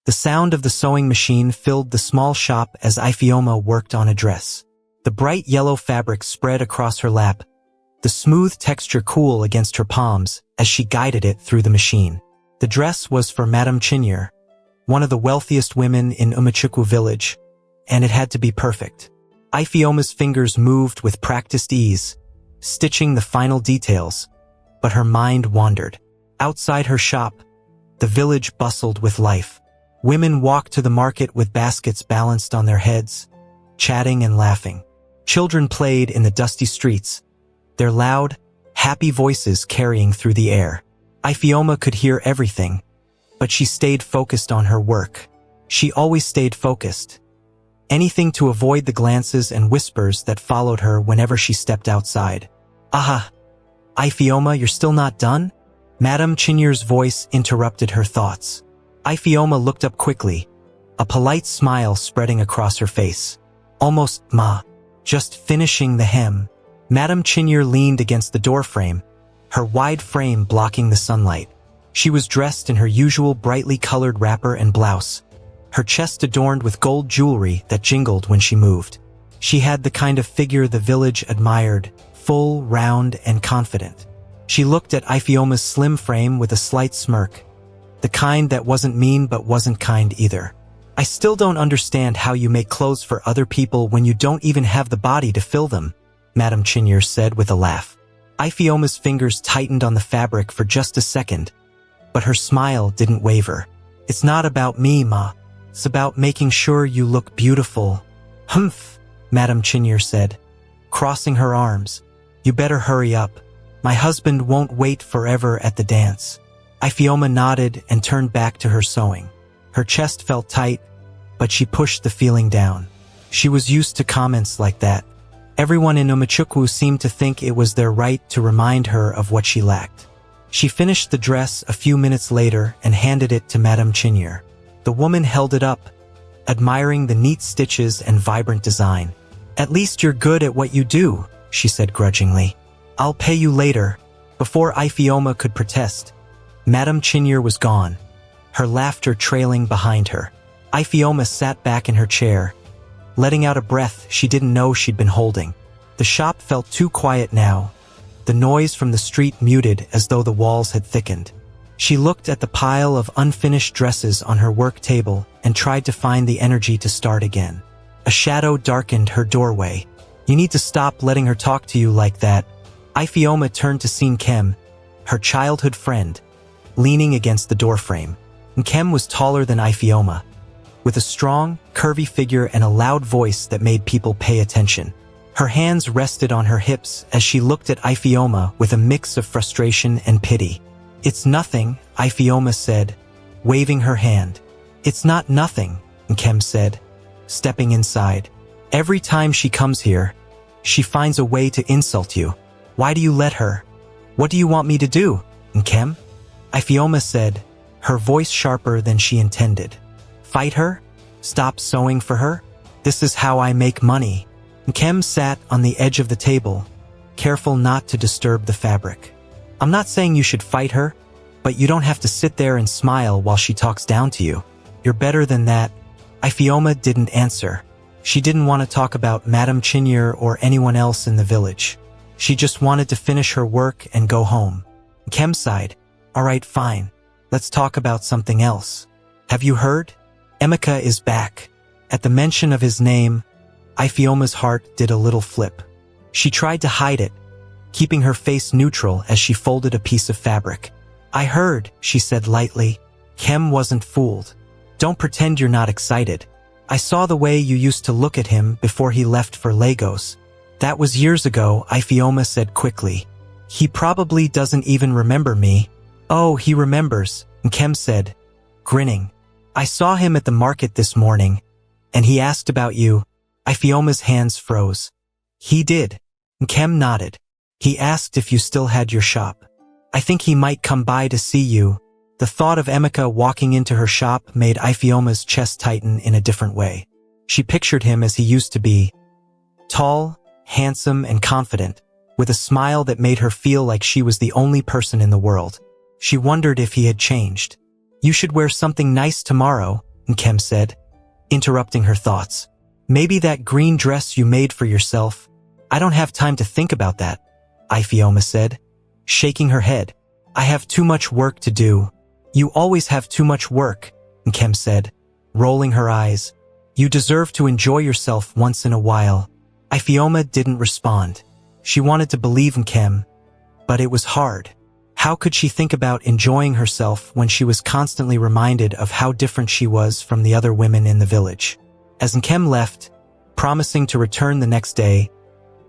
The sound of the sewing machine filled the small shop as Ifeoma worked on a dress. The bright yellow fabric spread across her lap, the smooth texture cool against her palms as she guided it through the machine. The dress was for Madame Chinyere, one of the wealthiest women in Umachukwu village, and it had to be perfect. Ifeoma's fingers moved with practiced ease, stitching the final details, but her mind wandered. Outside her shop, the village bustled with life. Women walked to the market with baskets balanced on their heads, chatting and laughing. Children played in the dusty streets, their loud, happy voices carrying through the air. Ifeoma could hear everything, but she stayed focused on her work. She always stayed focused. Anything to avoid the glances and whispers that followed her whenever she stepped outside. "Aha! Ifeoma, you're still not done?" Madame Chinyere's voice interrupted her thoughts. Ifeoma looked up quickly, a polite smile spreading across her face. "Almost, ma. Just finishing the hem." Madame Chinyere leaned against the doorframe, her wide frame blocking the sunlight. She was dressed in her usual brightly colored wrapper and blouse, her chest adorned with gold jewelry that jingled when she moved. She had the kind of figure the village admired, full, round, and confident. She looked at Ifeoma's slim frame with a slight smirk, the kind that wasn't mean but wasn't kind either. "I still don't understand how you make clothes for other people when you don't even have the body to fill them," Madame Chinyere said with a laugh. Ifeoma's fingers tightened on the fabric for just a second, but her smile didn't waver. "It's not about me, ma. It's about making sure you look beautiful." "Humph," Madame Chinyere said, crossing her arms. "You better hurry up. My husband won't wait forever at the dance." Ifeoma nodded and turned back to her sewing. Her chest felt tight, but she pushed the feeling down. She was used to comments like that. Everyone in Umachukwu seemed to think it was their right to remind her of what she lacked. She finished the dress a few minutes later and handed it to Madame Chinyere. The woman held it up, admiring the neat stitches and vibrant design. "At least you're good at what you do," she said grudgingly. "I'll pay you later." Before Ifeoma could protest, Madame Chinyere was gone, her laughter trailing behind her. Ifeoma sat back in her chair, letting out a breath she didn't know she'd been holding. The shop felt too quiet now, the noise from the street muted as though the walls had thickened. She looked at the pile of unfinished dresses on her work table and tried to find the energy to start again. A shadow darkened her doorway. "You need to stop letting her talk to you like that." Ifeoma turned to see Nkem, her childhood friend, leaning against the doorframe. Nkem was taller than Ifeoma, with a strong, curvy figure and a loud voice that made people pay attention. Her hands rested on her hips as she looked at Ifeoma with a mix of frustration and pity. "It's nothing," Ifeoma said, waving her hand. "It's not nothing," Nkem said, stepping inside. "Every time she comes here, she finds a way to insult you. Why do you let her? What do you want me to do, Nkem?" Ifeoma said, her voice sharper than she intended. "Fight her? Stop sewing for her? This is how I make money." Nkem sat on the edge of the table, careful not to disturb the fabric. "I'm not saying you should fight her, but you don't have to sit there and smile while she talks down to you. You're better than that." Ifeoma didn't answer. She didn't want to talk about Madame Chinyere or anyone else in the village. She just wanted to finish her work and go home. Nkem sighed. "All right, fine. Let's talk about something else. Have you heard? Emeka is back." At the mention of his name, Ifeoma's heart did a little flip. She tried to hide it, keeping her face neutral as she folded a piece of fabric. "I heard," she said lightly. Nkem wasn't fooled. "Don't pretend you're not excited. I saw the way you used to look at him before he left for Lagos." "That was years ago," Ifeoma said quickly. "He probably doesn't even remember me." "Oh, he remembers," Nkem said, grinning. "I saw him at the market this morning, and he asked about you." Ifeoma's hands froze. "He did?" Nkem nodded. "He asked if you still had your shop. I think he might come by to see you." The thought of Emeka walking into her shop made Ifeoma's chest tighten in a different way. She pictured him as he used to be, tall, handsome, and confident, with a smile that made her feel like she was the only person in the world. She wondered if he had changed. "You should wear something nice tomorrow," Nkem said, interrupting her thoughts. Maybe that green dress you made for yourself. I don't have time to think about that, Ifeoma said, shaking her head. I have too much work to do. You always have too much work, Nkem said, rolling her eyes. You deserve to enjoy yourself once in a while. Ifeoma didn't respond. She wanted to believe Nkem, but it was hard. How could she think about enjoying herself when she was constantly reminded of how different she was from the other women in the village? As Nkem left, promising to return the next day,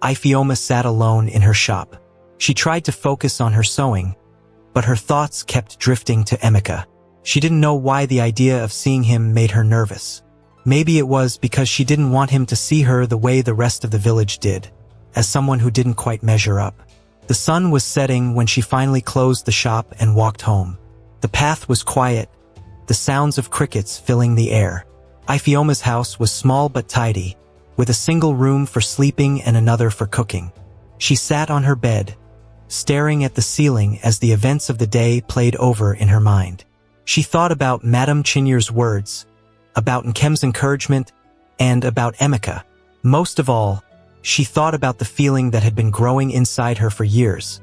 Ifeoma sat alone in her shop. She tried to focus on her sewing, but her thoughts kept drifting to Emeka. She didn't know why the idea of seeing him made her nervous. Maybe it was because she didn't want him to see her the way the rest of the village did, as someone who didn't quite measure up. The sun was setting when she finally closed the shop and walked home. The path was quiet, the sounds of crickets filling the air. Ifeoma's house was small but tidy, with a single room for sleeping and another for cooking. She sat on her bed, staring at the ceiling as the events of the day played over in her mind. She thought about Madame Chinyer's words, about Nkem's encouragement, and about Emeka. Most of all, she thought about the feeling that had been growing inside her for years,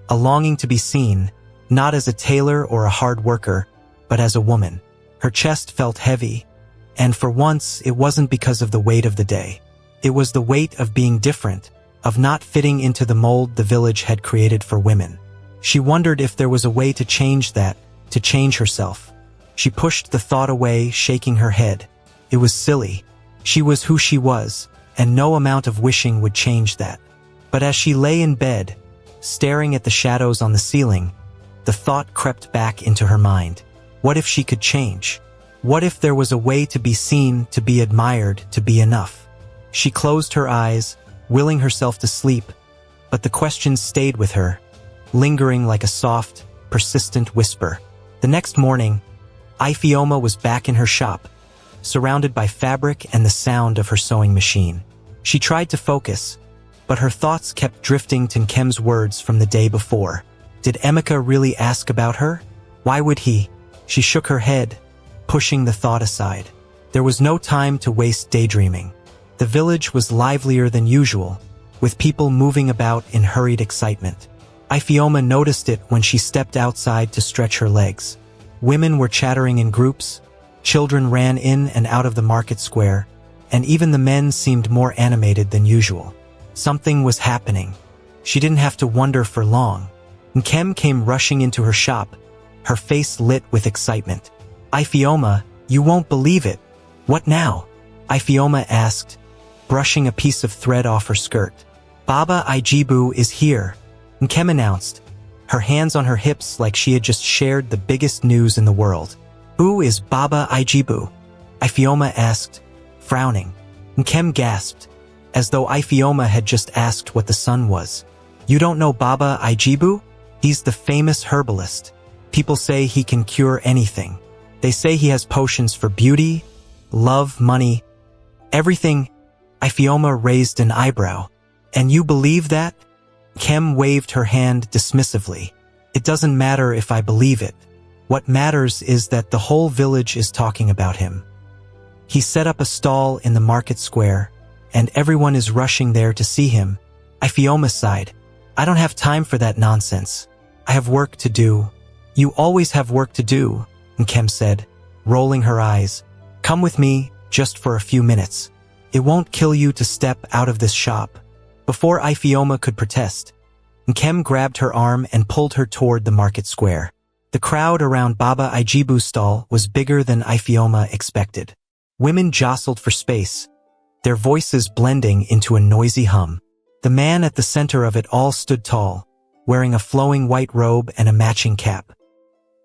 a longing to be seen, not as a tailor or a hard worker, but as a woman. Her chest felt heavy, and for once it wasn't because of the weight of the day. It was the weight of being different, of not fitting into the mold the village had created for women. She wondered if there was a way to change that, to change herself. She pushed the thought away, shaking her head. It was silly. She was who she was, and no amount of wishing would change that. But as she lay in bed, staring at the shadows on the ceiling, the thought crept back into her mind. What if she could change? What if there was a way to be seen, to be admired, to be enough? She closed her eyes, willing herself to sleep, but the question stayed with her, lingering like a soft, persistent whisper. The next morning, Ifeoma was back in her shop, surrounded by fabric and the sound of her sewing machine. She tried to focus, but her thoughts kept drifting to Nkem's words from the day before. Did Emeka really ask about her? Why would he? She shook her head, pushing the thought aside. There was no time to waste daydreaming. The village was livelier than usual, with people moving about in hurried excitement. Ifeoma noticed it when she stepped outside to stretch her legs. Women were chattering in groups, children ran in and out of the market square, and even the men seemed more animated than usual. Something was happening. She didn't have to wonder for long. Nkem came rushing into her shop, her face lit with excitement. Ifeoma, you won't believe it. What now? Ifeoma asked, brushing a piece of thread off her skirt. Baba Ijibu is here, Nkem announced, her hands on her hips like she had just shared the biggest news in the world. Who is Baba Ijibu? Ifeoma asked, frowning. Nkem gasped, as though Ifeoma had just asked what the sun was. You don't know Baba Ijibu? He's the famous herbalist. People say he can cure anything. They say he has potions for beauty, love, money, everything. Ifeoma raised an eyebrow. And you believe that? Nkem waved her hand dismissively. It doesn't matter if I believe it. What matters is that the whole village is talking about him. He set up a stall in the market square, and everyone is rushing there to see him. Ifeoma sighed. I don't have time for that nonsense. I have work to do. You always have work to do, Nkem said, rolling her eyes. Come with me, just for a few minutes. It won't kill you to step out of this shop. Before Ifeoma could protest, Nkem grabbed her arm and pulled her toward the market square. The crowd around Baba Ijibu's stall was bigger than Ifeoma expected. Women jostled for space, their voices blending into a noisy hum. The man at the center of it all stood tall, wearing a flowing white robe and a matching cap.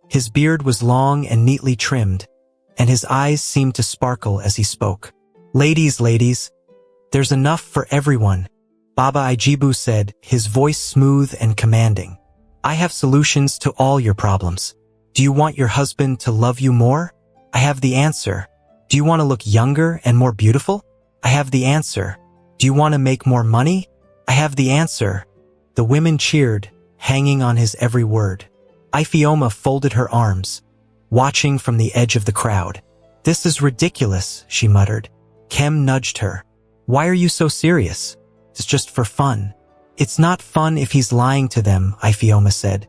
His beard was long and neatly trimmed, and his eyes seemed to sparkle as he spoke. Ladies, there's enough for everyone, Baba Ijibu said, his voice smooth and commanding. I have solutions to all your problems. Do you want your husband to love you more? I have the answer. Do you want to look younger and more beautiful? I have the answer. Do you want to make more money? I have the answer. The women cheered, hanging on his every word. Ifeoma folded her arms, watching from the edge of the crowd. This is ridiculous, she muttered. Kem nudged her. Why are you so serious? It's just for fun. It's not fun if he's lying to them, Ifeoma said.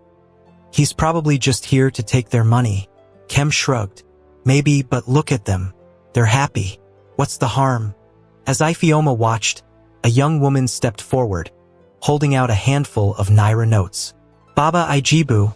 He's probably just here to take their money. Kem shrugged. Maybe, but look at them. They're happy. What's the harm? As Ifeoma watched, a young woman stepped forward, holding out a handful of Naira notes. Baba Ijibu,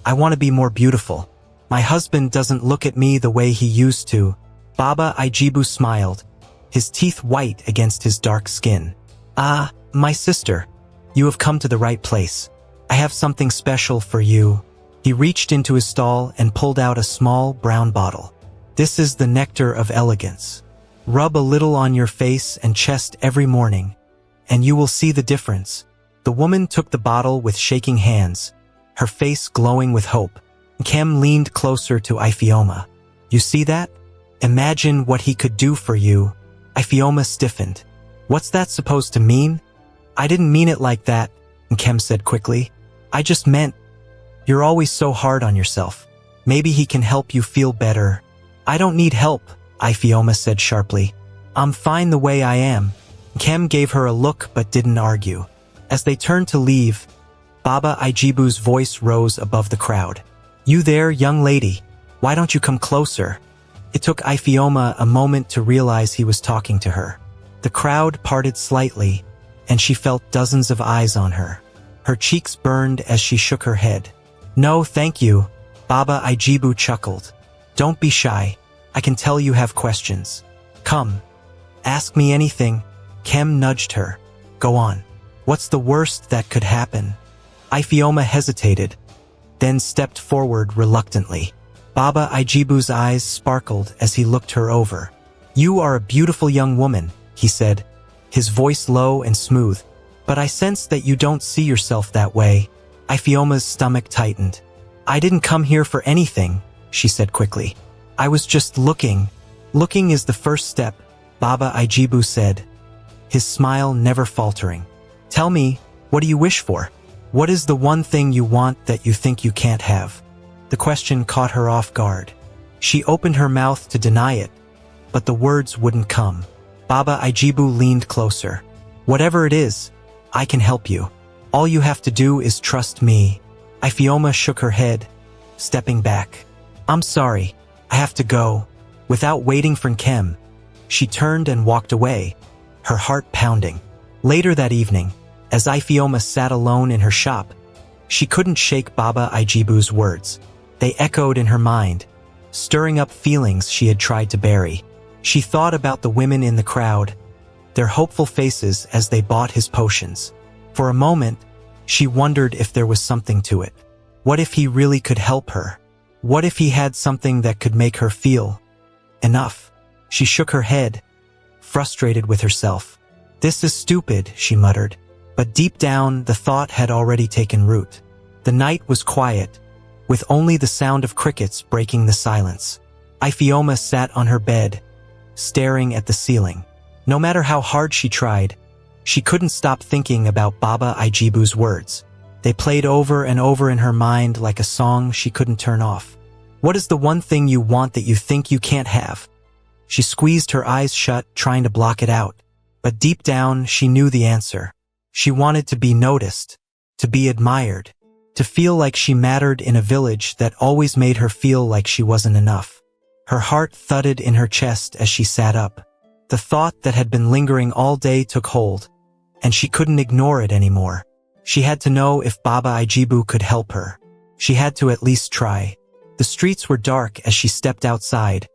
I want to be more beautiful. My husband doesn't look at me the way he used to. Baba Ijibu smiled, his teeth white against his dark skin. Ah, my sister, you have come to the right place. I have something special for you. He reached into his stall and pulled out a small brown bottle. This is the nectar of elegance. Rub a little on your face and chest every morning, and you will see the difference. The woman took the bottle with shaking hands, her face glowing with hope. Kem leaned closer to Ifeoma. You see that? Imagine what he could do for you. Ifeoma stiffened. What's that supposed to mean? I didn't mean it like that, Kem said quickly. I just meant, you're always so hard on yourself. Maybe he can help you feel better. I don't need help, Ifeoma said sharply. I'm fine the way I am. Kem gave her a look but didn't argue. As they turned to leave, Baba Ijibu's voice rose above the crowd. You there, young lady? Why don't you come closer? It took Ifeoma a moment to realize he was talking to her. The crowd parted slightly, and she felt dozens of eyes on her. Her cheeks burned as she shook her head. No, thank you, Baba Ijibu chuckled. Don't be shy. I can tell you have questions. Come. Ask me anything. Kem nudged her. Go on. What's the worst that could happen? Ifeoma hesitated, then stepped forward reluctantly. Baba Ijibu's eyes sparkled as he looked her over. You are a beautiful young woman, he said, his voice low and smooth. But I sense that you don't see yourself that way. Ifeoma's stomach tightened. I didn't come here for anything, she said quickly. I was just looking. Looking is the first step, Baba Ijibu said, his smile never faltering. Tell me, what do you wish for? What is the one thing you want that you think you can't have? The question caught her off guard. She opened her mouth to deny it, but the words wouldn't come. Baba Ijibu leaned closer. Whatever it is, I can help you. All you have to do is trust me. Ifeoma shook her head, stepping back. I'm sorry, I have to go. Without waiting for Kem, she turned and walked away, her heart pounding. Later that evening, as Ifeoma sat alone in her shop, she couldn't shake Baba Ijibu's words. They echoed in her mind, stirring up feelings she had tried to bury. She thought about the women in the crowd, their hopeful faces as they bought his potions. For a moment, she wondered if there was something to it. What if he really could help her? What if he had something that could make her feel enough? She shook her head, frustrated with herself. This is stupid, she muttered. But deep down, the thought had already taken root. The night was quiet, with only the sound of crickets breaking the silence. Ifeoma sat on her bed, staring at the ceiling. No matter how hard she tried, she couldn't stop thinking about Baba Ijibu's words. They played over and over in her mind like a song she couldn't turn off. What is the one thing you want that you think you can't have? She squeezed her eyes shut, trying to block it out. But deep down, she knew the answer. She wanted to be noticed, to be admired, to feel like she mattered in a village that always made her feel like she wasn't enough. Her heart thudded in her chest as she sat up. The thought that had been lingering all day took hold, and she couldn't ignore it anymore. She had to know if Baba Ijibu could help her. She had to at least try. The streets were dark as she stepped outside,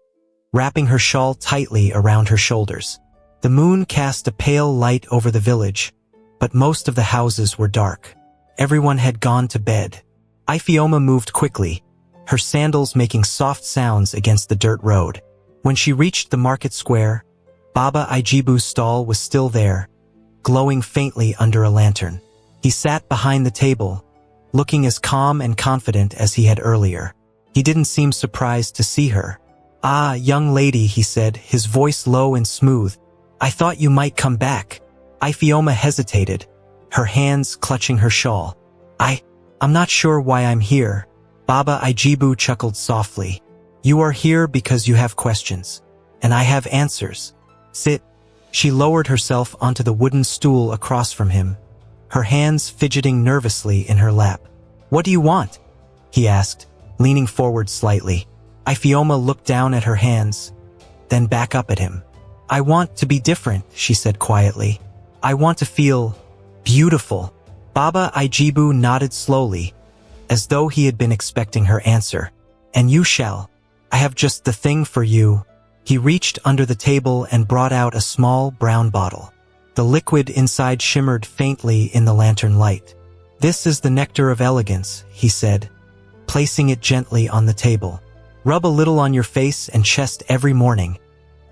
wrapping her shawl tightly around her shoulders. The moon cast a pale light over the village, but most of the houses were dark. Everyone had gone to bed. Ifeoma moved quickly, her sandals making soft sounds against the dirt road. When she reached the market square, Baba Ijibu's stall was still there, glowing faintly under a lantern. He sat behind the table, looking as calm and confident as he had earlier. He didn't seem surprised to see her. Ah, young lady, he said, his voice low and smooth. I thought you might come back. Ifeoma hesitated, her hands clutching her shawl. I'm not sure why I'm here. Baba Ijibu chuckled softly. You are here because you have questions, and I have answers. Sit. She lowered herself onto the wooden stool across from him, her hands fidgeting nervously in her lap. What do you want? He asked, leaning forward slightly. Ifeoma looked down at her hands, then back up at him. I want to be different, she said quietly. I want to feel beautiful. Baba Ijibu nodded slowly, as though he had been expecting her answer. And you shall. I have just the thing for you. He reached under the table and brought out a small brown bottle. The liquid inside shimmered faintly in the lantern light. This is the nectar of elegance, he said, placing it gently on the table. Rub a little on your face and chest every morning,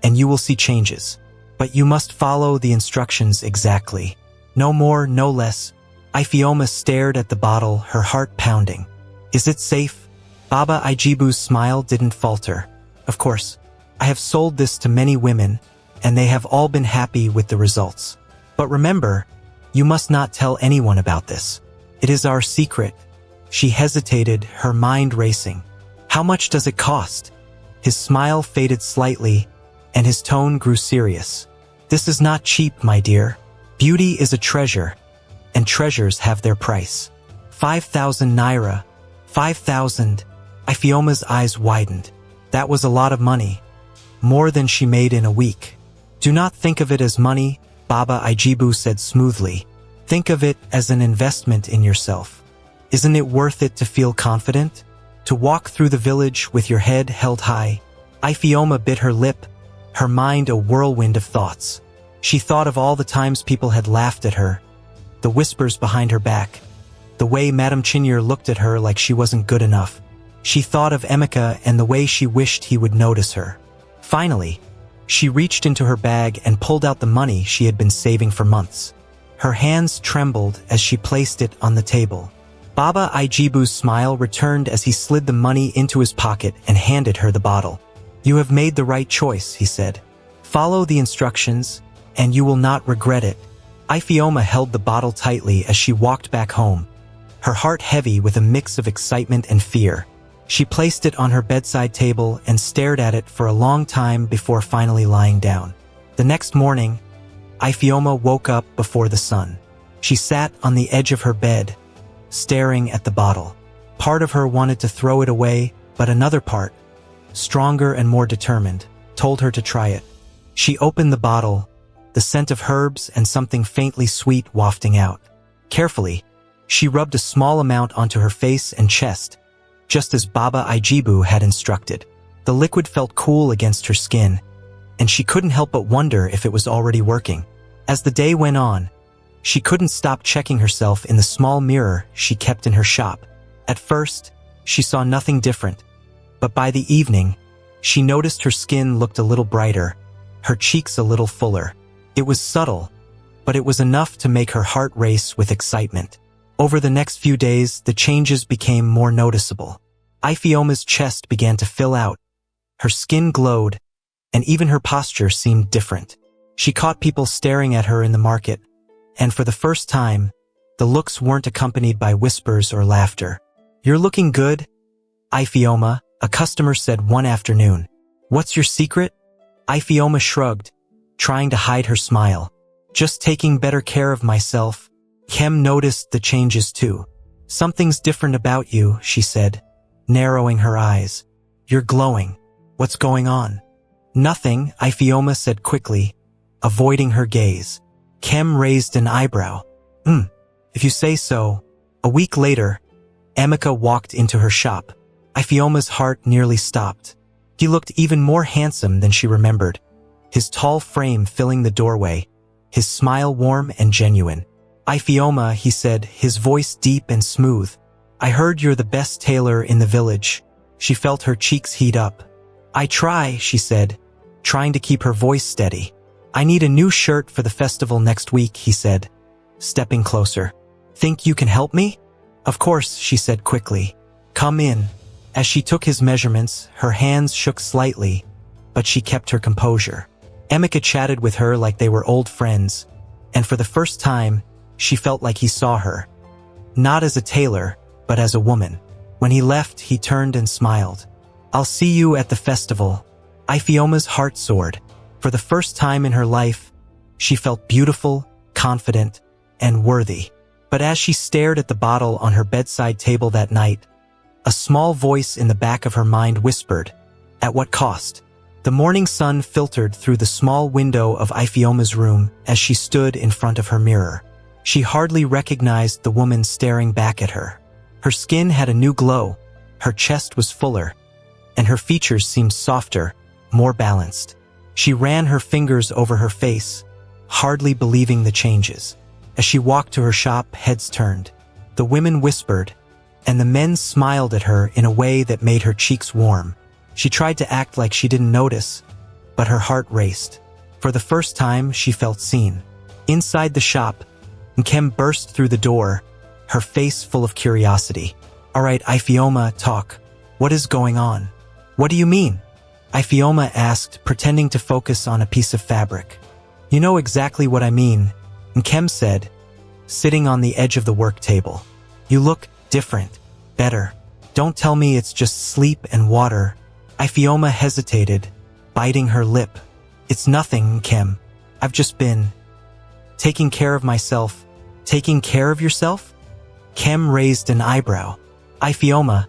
and you will see changes. But you must follow the instructions exactly. No more, no less. Ifeoma stared at the bottle, her heart pounding. Is it safe? Baba Ijibu's smile didn't falter. Of course. I have sold this to many women, and they have all been happy with the results. But remember, you must not tell anyone about this. It is our secret. She hesitated, her mind racing. How much does it cost? His smile faded slightly, and his tone grew serious. This is not cheap, my dear. Beauty is a treasure, and treasures have their price. 5,000 naira. 5,000. Ifeoma's eyes widened. That was a lot of money. More than she made in a week. Do not think of it as money, Baba Ijibu said smoothly. Think of it as an investment in yourself. Isn't it worth it to feel confident? To walk through the village with your head held high? Ifeoma bit her lip, her mind a whirlwind of thoughts. She thought of all the times people had laughed at her, the whispers behind her back, the way Madame Chinyere looked at her like she wasn't good enough. She thought of Emeka and the way she wished he would notice her. Finally, she reached into her bag and pulled out the money she had been saving for months. Her hands trembled as she placed it on the table. Baba Ijibu's smile returned as he slid the money into his pocket and handed her the bottle. You have made the right choice, he said. Follow the instructions, and you will not regret it. Ifeoma held the bottle tightly as she walked back home, her heart heavy with a mix of excitement and fear. She placed it on her bedside table and stared at it for a long time before finally lying down. The next morning, Ifeoma woke up before the sun. She sat on the edge of her bed, staring at the bottle. Part of her wanted to throw it away, but another part, stronger and more determined, told her to try it. She opened the bottle, the scent of herbs and something faintly sweet wafting out. Carefully, she rubbed a small amount onto her face and chest, just as Baba Ijibu had instructed. The liquid felt cool against her skin, and she couldn't help but wonder if it was already working. As the day went on, she couldn't stop checking herself in the small mirror she kept in her shop. At first, she saw nothing different, but by the evening, she noticed her skin looked a little brighter, her cheeks a little fuller. It was subtle, but it was enough to make her heart race with excitement. Over the next few days, the changes became more noticeable. Ifeoma's chest began to fill out, her skin glowed, and even her posture seemed different. She caught people staring at her in the market, and for the first time, the looks weren't accompanied by whispers or laughter. You're looking good, Ifeoma, a customer said one afternoon. What's your secret? Ifeoma shrugged, trying to hide her smile. Just taking better care of myself. Kem noticed the changes too. Something's different about you, she said, narrowing her eyes. You're glowing. What's going on? Nothing, Ifeoma said quickly, avoiding her gaze. Kem raised an eyebrow. If you say so. A week later, Emeka walked into her shop. Ifeoma's heart nearly stopped. He looked even more handsome than she remembered, his tall frame filling the doorway, his smile warm and genuine. Ifeoma, he said, his voice deep and smooth. I heard you're the best tailor in the village. She felt her cheeks heat up. I try, she said, trying to keep her voice steady. I need a new shirt for the festival next week, he said, stepping closer. Think you can help me? Of course, she said quickly. Come in. As she took his measurements, her hands shook slightly, but she kept her composure. Emeka chatted with her like they were old friends, and for the first time, she felt like he saw her. Not as a tailor, but as a woman. When he left, he turned and smiled. I'll see you at the festival. Ifeoma's heart soared. For the first time in her life, she felt beautiful, confident, and worthy. But as she stared at the bottle on her bedside table that night, a small voice in the back of her mind whispered, "At what cost?" The morning sun filtered through the small window of Ifeoma's room as she stood in front of her mirror. She hardly recognized the woman staring back at her. Her skin had a new glow, her chest was fuller, and her features seemed softer, more balanced. She ran her fingers over her face, hardly believing the changes. As she walked to her shop, heads turned. The women whispered, and the men smiled at her in a way that made her cheeks warm. She tried to act like she didn't notice, but her heart raced. For the first time, she felt seen. Inside the shop, Nkem burst through the door, her face full of curiosity. "All right, Ifeoma, talk. What is going on?" "What do you mean?" Ifeoma asked, pretending to focus on a piece of fabric. "You know exactly what I mean," Nkem said, sitting on the edge of the work table. "You look different, better. Don't tell me it's just sleep and water." Ifeoma hesitated, biting her lip. "It's nothing, Nkem. I've just been taking care of myself." "Taking care of yourself?" Nkem raised an eyebrow. "Ifeoma,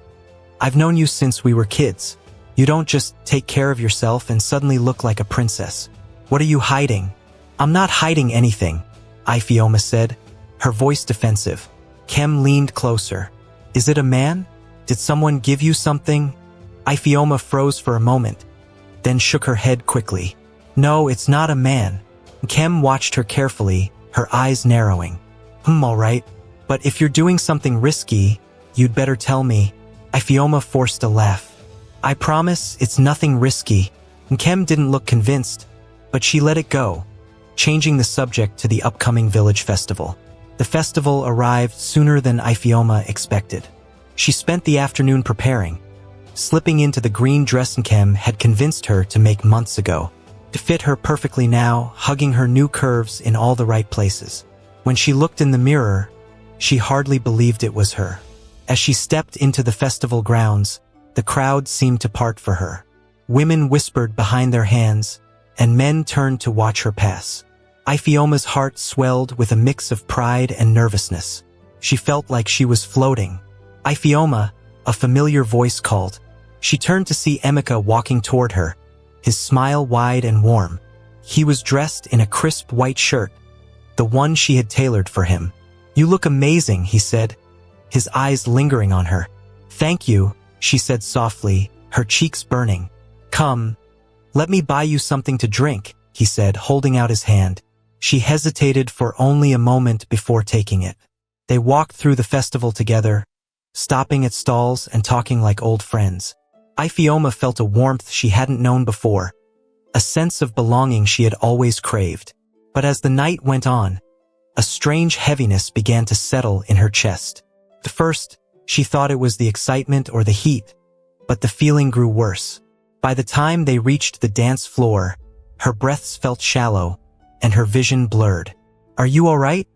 I've known you since we were kids. You don't just take care of yourself and suddenly look like a princess. What are you hiding?" "I'm not hiding anything," Ifeoma said, her voice defensive. Nkem leaned closer. "Is it a man? Did someone give you something?" Ifeoma froze for a moment, then shook her head quickly. "No, it's not a man." Nkem watched her carefully, her eyes narrowing. All right. But if you're doing something risky, you'd better tell me." Ifeoma forced a laugh. "I promise it's nothing risky." Nkem didn't look convinced, but she let it go, changing the subject to the upcoming village festival. The festival arrived sooner than Ifeoma expected. She spent the afternoon preparing, slipping into the green dress Nkem had convinced her to make months ago. To fit her perfectly now, hugging her new curves in all the right places. When she looked in the mirror, she hardly believed it was her. As she stepped into the festival grounds, the crowd seemed to part for her. Women whispered behind their hands, and men turned to watch her pass. Ifeoma's heart swelled with a mix of pride and nervousness. She felt like she was floating. "Ifeoma," a familiar voice called. She turned to see Emeka walking toward her, his smile wide and warm. He was dressed in a crisp white shirt, the one she had tailored for him. "You look amazing," he said, his eyes lingering on her. "Thank you," she said softly, her cheeks burning. "Come, let me buy you something to drink," he said, holding out his hand. She hesitated for only a moment before taking it. They walked through the festival together, stopping at stalls and talking like old friends. Ifeoma felt a warmth she hadn't known before, a sense of belonging she had always craved. But as the night went on, a strange heaviness began to settle in her chest. At first, she thought it was the excitement or the heat, but the feeling grew worse. By the time they reached the dance floor, her breaths felt shallow, and her vision blurred. "Are you all right?"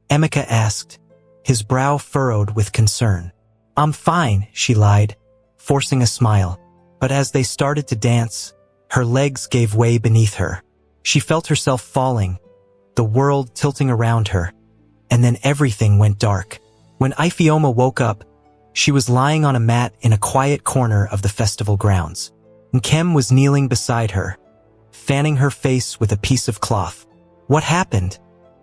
Emeka asked, his brow furrowed with concern. "I'm fine," she lied, forcing a smile. But as they started to dance, her legs gave way beneath her. She felt herself falling, the world tilting around her, and then everything went dark. When Ifeoma woke up, she was lying on a mat in a quiet corner of the festival grounds. Nkem was kneeling beside her, fanning her face with a piece of cloth. "What happened?"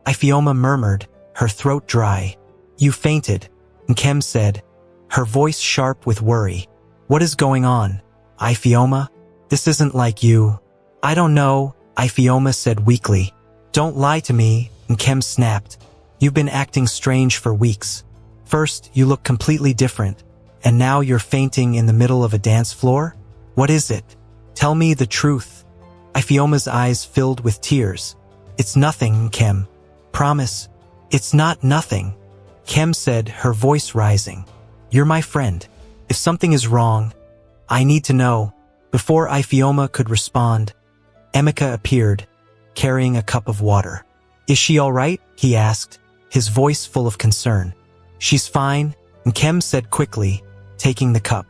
Ifeoma murmured, her throat dry. "You fainted," Nkem said, her voice sharp with worry. "What is going on, Ifeoma? This isn't like you." "I don't know," Ifeoma said weakly. "Don't lie to me," Nkem snapped. "You've been acting strange for weeks. First, you look completely different, and now you're fainting in the middle of a dance floor? What is it? Tell me the truth." Ifeoma's eyes filled with tears. "It's nothing, Nkem. Promise. It's not nothing," Nkem said, her voice rising. "You're my friend. If something is wrong, I need to know." Before Ifeoma could respond, Emeka appeared, carrying a cup of water. "Is she all right?" he asked, his voice full of concern. "She's fine," Nkem said quickly, taking the cup.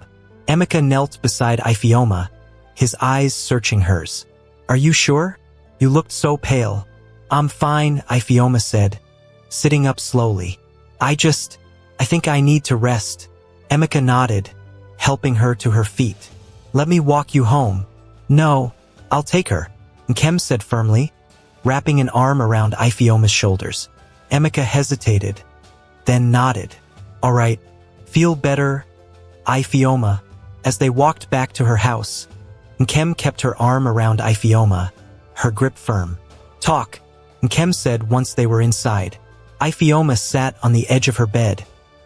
Emeka knelt beside Ifeoma, his eyes searching hers. Are you sure? You looked so pale. I'm fine, Ifeoma said, sitting up slowly. I think I need to rest. Emeka nodded, helping her to her feet. Let me walk you home. No, I'll take her, Nkem said firmly, wrapping an arm around Ifeoma's shoulders. Emeka hesitated, then nodded. All right, feel better, Ifeoma. As they walked back to her house, Nkem kept her arm around Ifeoma, her grip firm. Talk, Nkem said once they were inside. Ifeoma sat on the edge of her bed,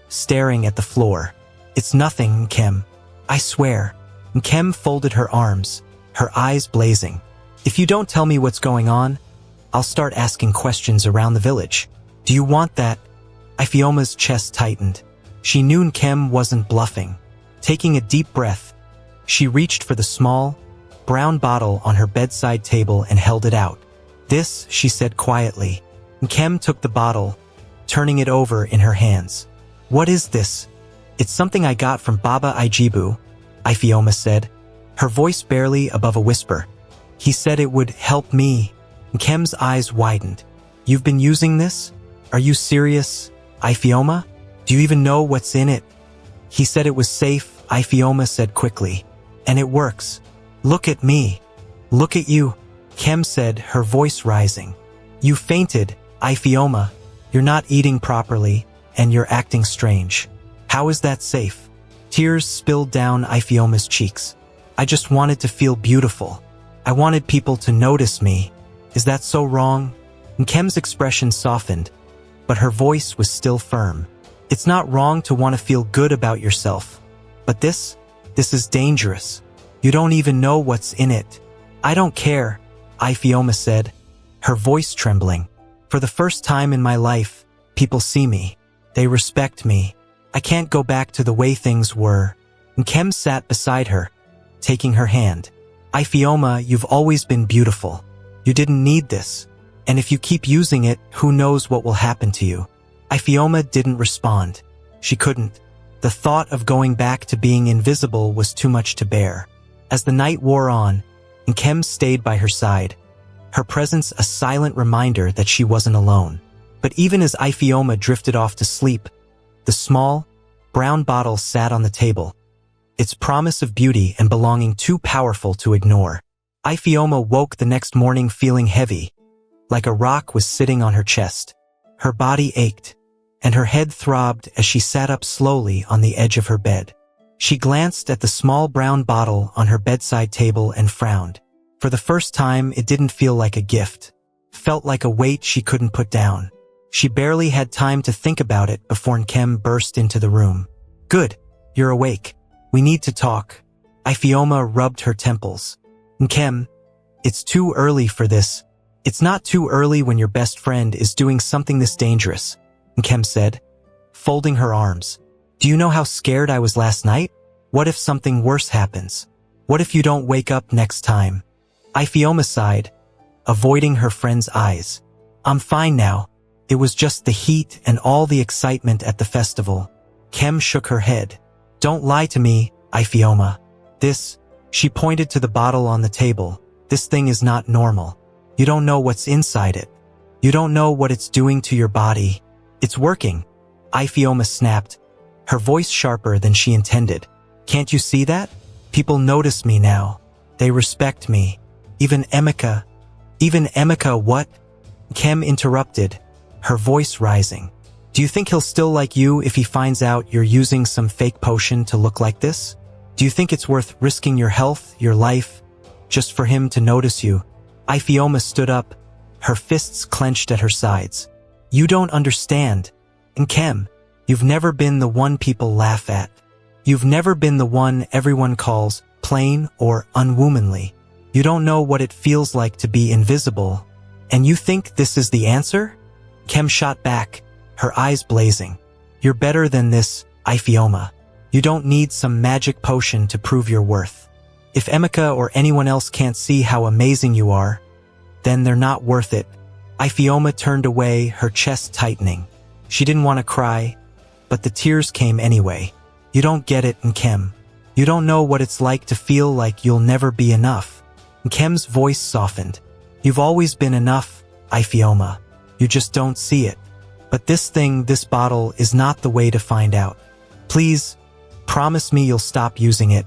staring at the floor. It's nothing, Nkem. I swear. Nkem folded her arms, her eyes blazing. If you don't tell me what's going on, I'll start asking questions around the village. Do you want that? Ifeoma's chest tightened. She knew Nkem wasn't bluffing. Taking a deep breath, she reached for the small, brown bottle on her bedside table and held it out. This, she said quietly. Nkem took the bottle, turning it over in her hands. What is this? It's something I got from Baba Ijibu, Ifeoma said, her voice barely above a whisper. He said it would help me. Nkem's eyes widened. You've been using this? Are you serious, Ifeoma? Do you even know what's in it? He said it was safe, Ifeoma said quickly. And it works. Look at me. Look at you, Nkem said, her voice rising. You fainted, Ifeoma. You're not eating properly, and you're acting strange. How is that safe? Tears spilled down Ifeoma's cheeks. I just wanted to feel beautiful. I wanted people to notice me. Is that so wrong? Nkem's expression softened, but her voice was still firm. It's not wrong to want to feel good about yourself. But this is dangerous. You don't even know what's in it. I don't care, Ifeoma said, her voice trembling. For the first time in my life, people see me. They respect me. I can't go back to the way things were. Nkem sat beside her, taking her hand. Ifeoma, you've always been beautiful. You didn't need this. And if you keep using it, who knows what will happen to you. Ifeoma didn't respond. She couldn't. The thought of going back to being invisible was too much to bear. As the night wore on, Nkem stayed by her side, her presence a silent reminder that she wasn't alone. But even as Ifeoma drifted off to sleep, the small, brown bottle sat on the table, its promise of beauty and belonging too powerful to ignore. Ifeoma woke the next morning feeling heavy, like a rock was sitting on her chest. Her body ached, and her head throbbed as she sat up slowly on the edge of her bed. She glanced at the small brown bottle on her bedside table and frowned. For the first time, it didn't feel like a gift. Felt like a weight she couldn't put down. She barely had time to think about it before Nkem burst into the room. Good, you're awake. We need to talk. Ifeoma rubbed her temples. Nkem, it's too early for this. It's not too early when your best friend is doing something this dangerous, Nkem said, folding her arms. Do you know how scared I was last night? What if something worse happens? What if you don't wake up next time? Ifeoma sighed, avoiding her friend's eyes. I'm fine now. It was just the heat and all the excitement at the festival. Nkem shook her head. Don't lie to me, Ifeoma. She pointed to the bottle on the table. This thing is not normal. You don't know what's inside it. You don't know what it's doing to your body. It's working. Ifeoma snapped, her voice sharper than she intended. Can't you see that? People notice me now. They respect me. Even Emeka, what? Nkem interrupted, her voice rising. Do you think he'll still like you if he finds out you're using some fake potion to look like this? Do you think it's worth risking your health, your life, just for him to notice you? Ifeoma stood up, her fists clenched at her sides. You don't understand. Nkem, you've never been the one people laugh at. You've never been the one everyone calls plain or unwomanly. You don't know what it feels like to be invisible. And you think this is the answer? Nkem shot back, her eyes blazing. You're better than this, Ifeoma. You don't need some magic potion to prove your worth. If Emeka or anyone else can't see how amazing you are, then they're not worth it. Ifeoma turned away, her chest tightening. She didn't want to cry, but the tears came anyway. You don't get it, Nkem. You don't know what it's like to feel like you'll never be enough. Nkem's voice softened. You've always been enough, Ifeoma. You just don't see it. But this bottle is not the way to find out. Please, promise me you'll stop using it.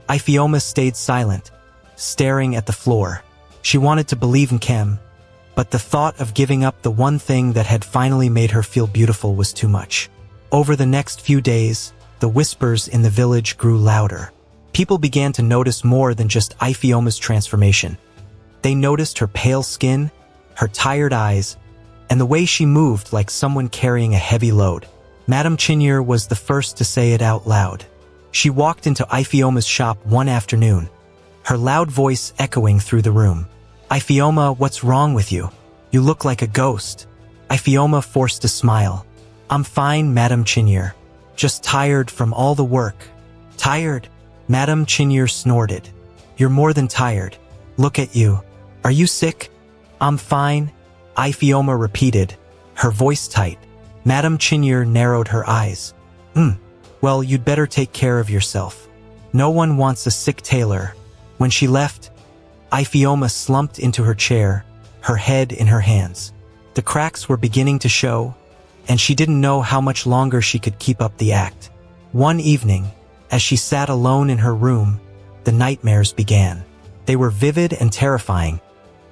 Ifeoma stayed silent, staring at the floor. She wanted to believe Nkem, but the thought of giving up the one thing that had finally made her feel beautiful was too much. Over the next few days, the whispers in the village grew louder. People began to notice more than just Ifeoma's transformation. They noticed her pale skin, her tired eyes, and the way she moved like someone carrying a heavy load. Madame Chinyere was the first to say it out loud. She walked into Ifeoma's shop one afternoon, her loud voice echoing through the room. Ifeoma, what's wrong with you? You look like a ghost. Ifeoma forced a smile. I'm fine, Madame Chinyere. Just tired from all the work. Tired? Madame Chinyere snorted. You're more than tired. Look at you. Are you sick? I'm fine, Ifeoma repeated, her voice tight. Madame Chinyere narrowed her eyes. Well, you'd better take care of yourself. No one wants a sick tailor. When she left, Ifeoma slumped into her chair, her head in her hands. The cracks were beginning to show, and she didn't know how much longer she could keep up the act. One evening, as she sat alone in her room, the nightmares began. They were vivid and terrifying,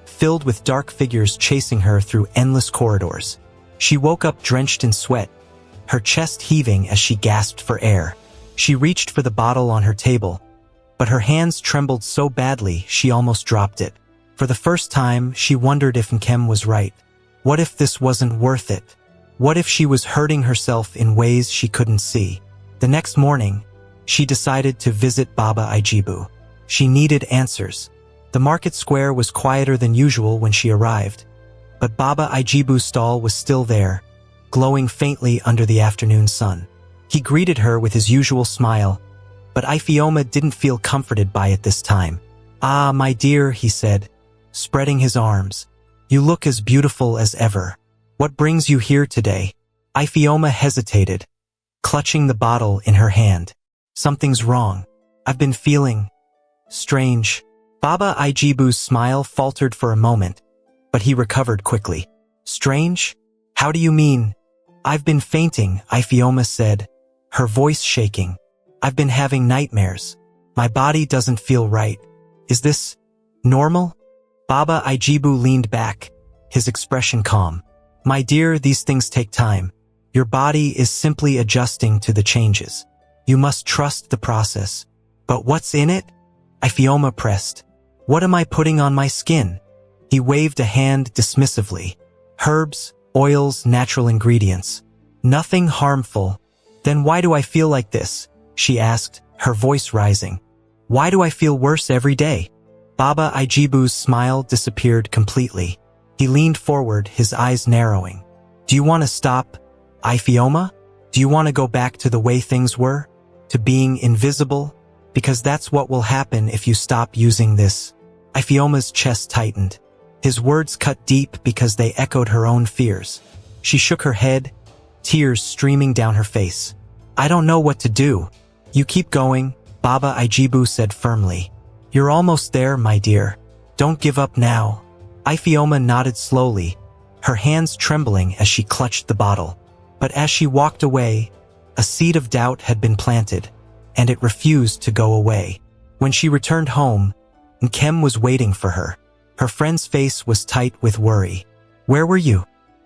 filled with dark figures chasing her through endless corridors. She woke up drenched in sweat, her chest heaving as she gasped for air. She reached for the bottle on her table, but her hands trembled so badly she almost dropped it. For the first time, she wondered if Nkem was right. What if this wasn't worth it? What if she was hurting herself in ways she couldn't see? The next morning, she decided to visit Baba Ijibu. She needed answers. The market square was quieter than usual when she arrived, but Baba Ijibu's stall was still there, glowing faintly under the afternoon sun. He greeted her with his usual smile, but Ifeoma didn't feel comforted by it this time. Ah, my dear, he said, spreading his arms. You look as beautiful as ever. What brings you here today? Ifeoma hesitated, clutching the bottle in her hand. Something's wrong. I've been feeling strange. Baba Ijibu's smile faltered for a moment, but he recovered quickly. Strange? How do you mean? I've been fainting, Ifeoma said, her voice shaking. I've been having nightmares. My body doesn't feel right. Is this normal? Baba Ijibu leaned back, his expression calm. My dear, these things take time. Your body is simply adjusting to the changes. You must trust the process. But what's in it? Ifeoma pressed. What am I putting on my skin? He waved a hand dismissively. Herbs, oils, natural ingredients. Nothing harmful. Then why do I feel like this? She asked, her voice rising. Why do I feel worse every day? Baba Ijibu's smile disappeared completely. He leaned forward, his eyes narrowing. Do you want to stop, Ifeoma? Do you want to go back to the way things were? To being invisible? Because that's what will happen if you stop using this. Ifeoma's chest tightened. His words cut deep because they echoed her own fears. She shook her head, tears streaming down her face. I don't know what to do. You keep going, Baba Ijibu said firmly. You're almost there, my dear. Don't give up now. Ifeoma nodded slowly, her hands trembling as she clutched the bottle. But as she walked away, a seed of doubt had been planted, and it refused to go away. When she returned home, Nkem was waiting for her. Her friend's face was tight with worry. Where were you?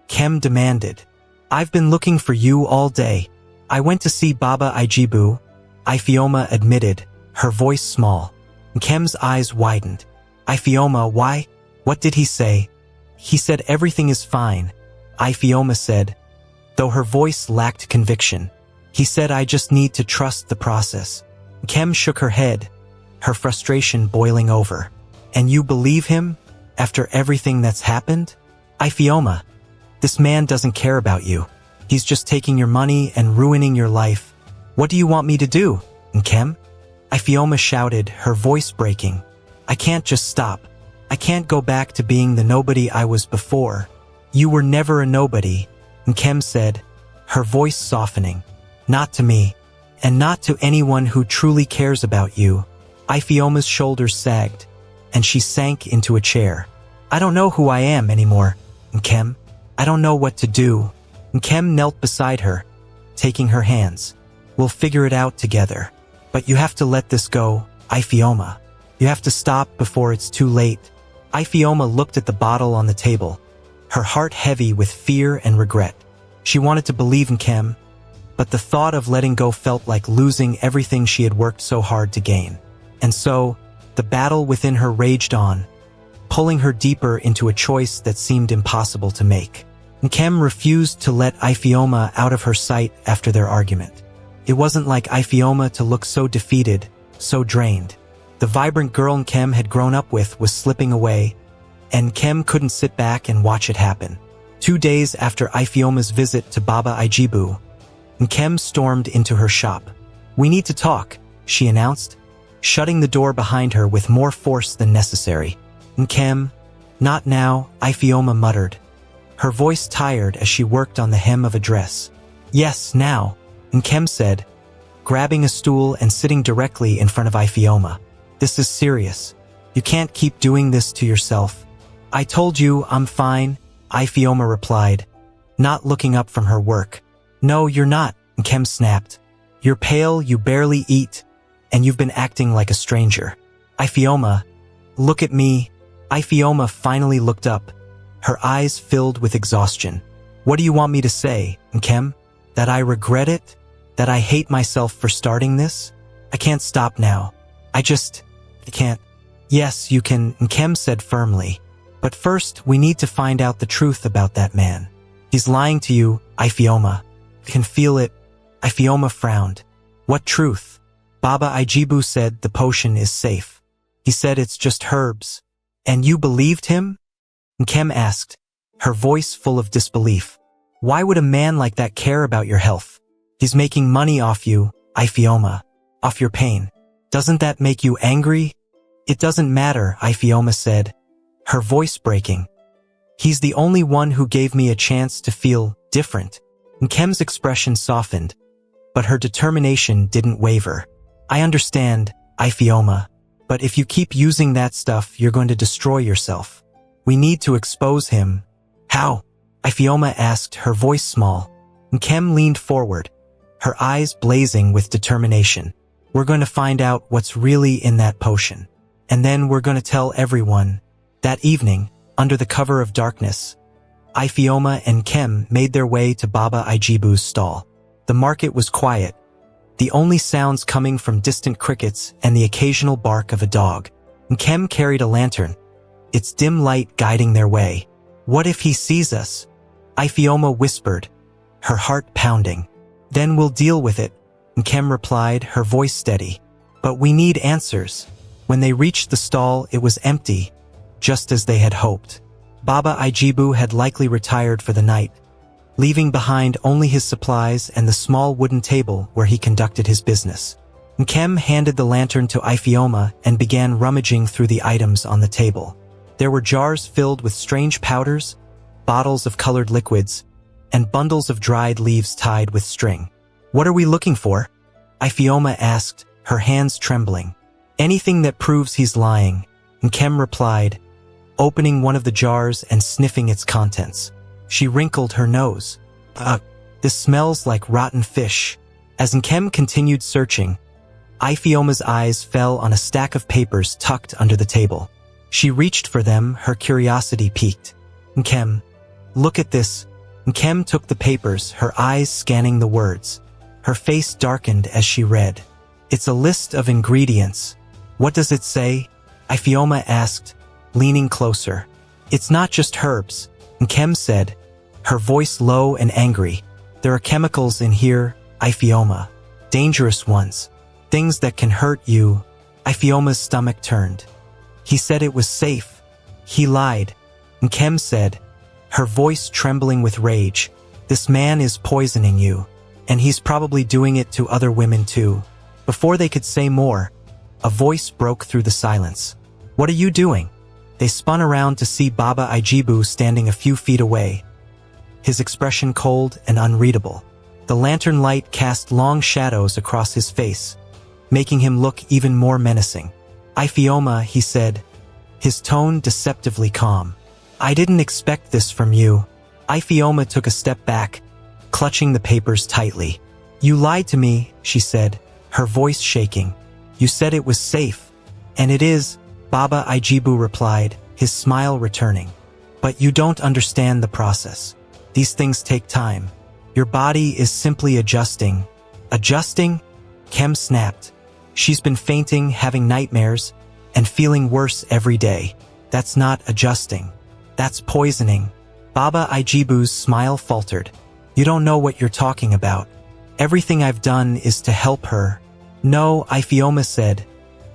Nkem demanded. I've been looking for you all day. I went to see Baba Ijibu, Ifeoma admitted, her voice small. Nkem's eyes widened. Ifeoma, why? What did he say? He said everything is fine, Ifeoma said, though her voice lacked conviction. He said I just need to trust the process. Nkem shook her head, her frustration boiling over. And you believe him? After everything that's happened? Ifeoma, this man doesn't care about you. He's just taking your money and ruining your life. What do you want me to do, Nkem? Ifeoma shouted, her voice breaking. I can't just stop. I can't go back to being the nobody I was before. You were never a nobody, Nkem said, her voice softening. Not to me. And not to anyone who truly cares about you. Ifeoma's shoulders sagged, and she sank into a chair. I don't know who I am anymore, Nkem. I don't know what to do. Nkem knelt beside her, taking her hands. We'll figure it out together. But you have to let this go, Ifeoma. You have to stop before it's too late. Ifeoma looked at the bottle on the table, her heart heavy with fear and regret. She wanted to believe in Nkem, but the thought of letting go felt like losing everything she had worked so hard to gain. And so, the battle within her raged on, pulling her deeper into a choice that seemed impossible to make. Nkem refused to let Ifeoma out of her sight after their argument. It wasn't like Ifeoma to look so defeated, so drained. The vibrant girl Nkem had grown up with was slipping away, and Nkem couldn't sit back and watch it happen. 2 days after Ifeoma's visit to Baba Ijibu, Nkem stormed into her shop. We need to talk, she announced, shutting the door behind her with more force than necessary. Nkem, not now, Ifeoma muttered, her voice tired as she worked on the hem of a dress. Yes, now, Nkem said, grabbing a stool and sitting directly in front of Ifeoma. This is serious. You can't keep doing this to yourself. I told you I'm fine, Ifeoma replied, not looking up from her work. No, you're not, Nkem snapped. You're pale, you barely eat, and you've been acting like a stranger. Ifeoma, look at me. Ifeoma finally looked up, her eyes filled with exhaustion. What do you want me to say, Nkem? That I regret it? That I hate myself for starting this? I can't stop now. I can't. Yes, you can, Nkem said firmly. But first, we need to find out the truth about that man. He's lying to you, Ifeoma. I can feel it. Ifeoma frowned. What truth? Baba Ijibu said the potion is safe. He said it's just herbs. And you believed him? Nkem asked, her voice full of disbelief. Why would a man like that care about your health? He's making money off you, Ifeoma. Off your pain. Doesn't that make you angry? It doesn't matter, Ifeoma said, her voice breaking. He's the only one who gave me a chance to feel different. Nkem's expression softened, but her determination didn't waver. I understand, Ifeoma, but if you keep using that stuff, you're going to destroy yourself. We need to expose him. How? Ifeoma asked, her voice small. Nkem leaned forward, her eyes blazing with determination. We're going to find out what's really in that potion. And then we're going to tell everyone. That evening, under the cover of darkness, Ifeoma and Nkem made their way to Baba Ijibu's stall. The market was quiet, the only sounds coming from distant crickets and the occasional bark of a dog. Nkem carried a lantern, its dim light guiding their way. What if he sees us? Ifeoma whispered, her heart pounding. Then we'll deal with it, Nkem replied, her voice steady. But we need answers. When they reached the stall, it was empty, just as they had hoped. Baba Ijibu had likely retired for the night, leaving behind only his supplies and the small wooden table where he conducted his business. Nkem handed the lantern to Ifeoma and began rummaging through the items on the table. There were jars filled with strange powders, bottles of colored liquids, and bundles of dried leaves tied with string. What are we looking for? Ifeoma asked, her hands trembling. Anything that proves he's lying, Nkem replied, opening one of the jars and sniffing its contents. She wrinkled her nose. This smells like rotten fish. As Nkem continued searching, Ifeoma's eyes fell on a stack of papers tucked under the table. She reached for them, her curiosity piqued. Nkem, look at this. Nkem took the papers, her eyes scanning the words. Her face darkened as she read. It's a list of ingredients. What does it say? Ifeoma asked, leaning closer. It's not just herbs, Nkem said, her voice low and angry. There are chemicals in here, Ifeoma. Dangerous ones. Things that can hurt you. Ifeoma's stomach turned. He said it was safe. He lied, Nkem said, her voice trembling with rage. This man is poisoning you, and he's probably doing it to other women too. Before they could say more, a voice broke through the silence. What are you doing? They spun around to see Baba Ijibu standing a few feet away, his expression cold and unreadable. The lantern light cast long shadows across his face, making him look even more menacing. "Iphioma," he said, his tone deceptively calm. "I didn't expect this from you." Iphioma took a step back, clutching the papers tightly. "You lied to me," she said, her voice shaking. "You said it was safe." "And it is," Baba Ijibu replied, his smile returning. "But you don't understand the process. These things take time. Your body is simply adjusting." "Adjusting?" Kem snapped. "She's been fainting, having nightmares, and feeling worse every day. That's not adjusting. That's poisoning." Baba Ijibu's smile faltered. "You don't know what you're talking about. Everything I've done is to help her." "No," Iphioma said,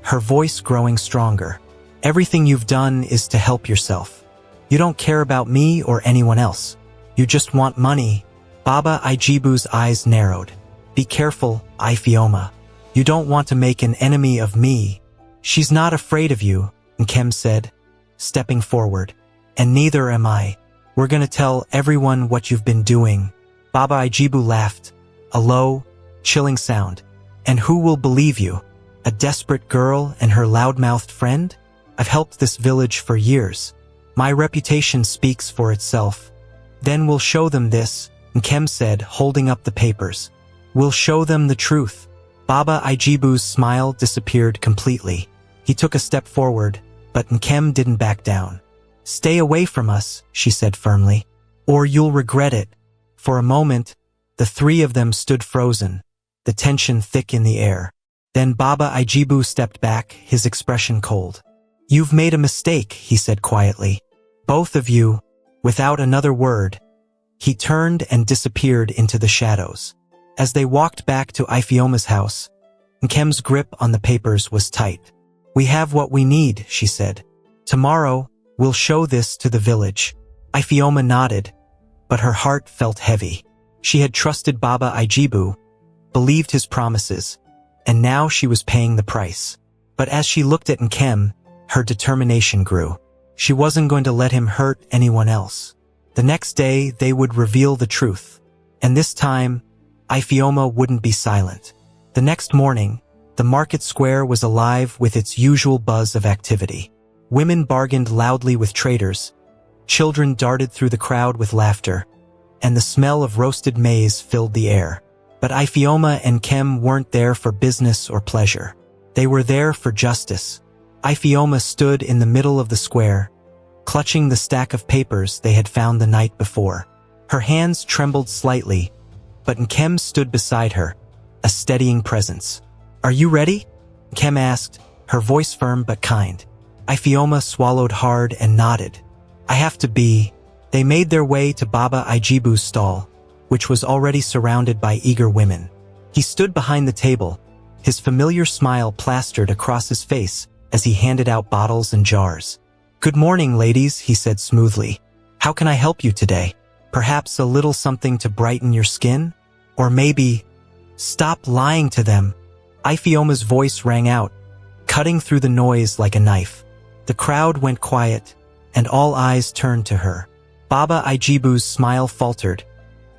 her voice growing stronger. "Everything you've done is to help yourself. You don't care about me or anyone else. You just want money." Baba Ijibu's eyes narrowed. "Be careful, Iphioma. You don't want to make an enemy of me." "She's not afraid of you," Nkem said, stepping forward. "And neither am I. We're gonna tell everyone what you've been doing." Baba Ijibu laughed, a low, chilling sound. "And who will believe you? A desperate girl and her loudmouthed friend? I've helped this village for years. My reputation speaks for itself." "Then we'll show them this," Nkem said, holding up the papers. "We'll show them the truth." Baba Ijibu's smile disappeared completely. He took a step forward, but Nkem didn't back down. "Stay away from us," she said firmly, "or you'll regret it." For a moment, the three of them stood frozen, the tension thick in the air. Then Baba Ijibu stepped back, his expression cold. "You've made a mistake," he said quietly. "Both of you," without another word. He turned and disappeared into the shadows. As they walked back to Iphioma's house, Nkem's grip on the papers was tight. "We have what we need," she said. "Tomorrow, we'll show this to the village." Iphioma nodded, but her heart felt heavy. She had trusted Baba Ijibu, believed his promises, and now she was paying the price. But as she looked at Nkem, her determination grew. She wasn't going to let him hurt anyone else. The next day, they would reveal the truth. And this time, Iphioma wouldn't be silent. The next morning, the market square was alive with its usual buzz of activity. Women bargained loudly with traders, children darted through the crowd with laughter, and the smell of roasted maize filled the air. But Iphioma and Kem weren't there for business or pleasure. They were there for justice. Iphioma stood in the middle of the square, clutching the stack of papers they had found the night before. Her hands trembled slightly, but Nkem stood beside her, a steadying presence. "Are you ready?" Nkem asked, her voice firm but kind. Iphioma swallowed hard and nodded. "I have to be." They made their way to Baba Ijibu's stall, which was already surrounded by eager women. He stood behind the table, his familiar smile plastered across his face as he handed out bottles and jars. "Good morning, ladies," he said smoothly. "How can I help you today? Perhaps a little something to brighten your skin? Or maybe—" "Stop lying to them." Iphioma's voice rang out, cutting through the noise like a knife. The crowd went quiet, and all eyes turned to her. Baba Ijibu's smile faltered,